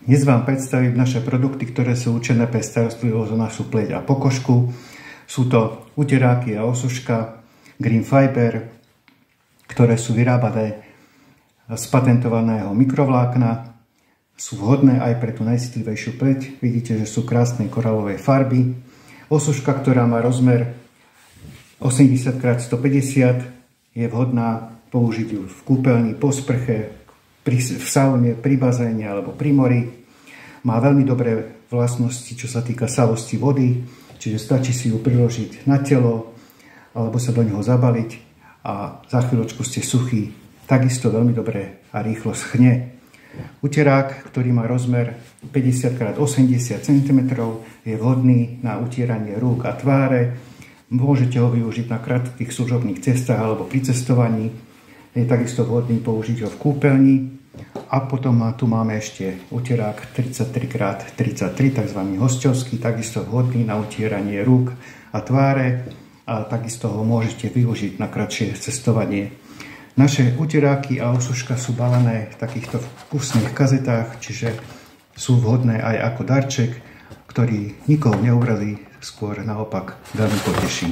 Dnes vám predstavím naše produkty, ktoré sú určené pre starostlivosť o našu pleť a pokožku. Sú to uteráky a osuška Green Fiber, ktoré sú vyrábané z patentovaného mikrovlákna. Sú vhodné aj pre tú najcitlivejšiu pleť. Vidíte, že sú krásnej koralovej farby. Osuška, ktorá má rozmer 80x150, je vhodná použiť ju v kúpeľni, po sprche, v saune, pri bazéne alebo pri mori. Má veľmi dobré vlastnosti, čo sa týka salosti vody, čiže stačí si ju priložiť na telo alebo sa do neho zabaliť a za chvíľočku ste suchí. Takisto veľmi dobre a rýchlo schne. Uterák, ktorý má rozmer 50x80 cm, je vhodný na utieranie rúk a tváre. Môžete ho využiť na krátkych služobných cestách alebo pri cestovaní. Je takisto vhodný použiť ho v kúpeľni. A potom tu máme ešte uterák 33x33, tzv. Hosťovský, takisto vhodný na utieranie rúk a tváre. A takisto ho môžete využiť na kratšie cestovanie. Naše uteráky a osuška sú balené v takýchto vkusných kazetách, čiže sú vhodné aj ako darček, ktorý nikoho neurazí, skôr naopak veľmi poteší.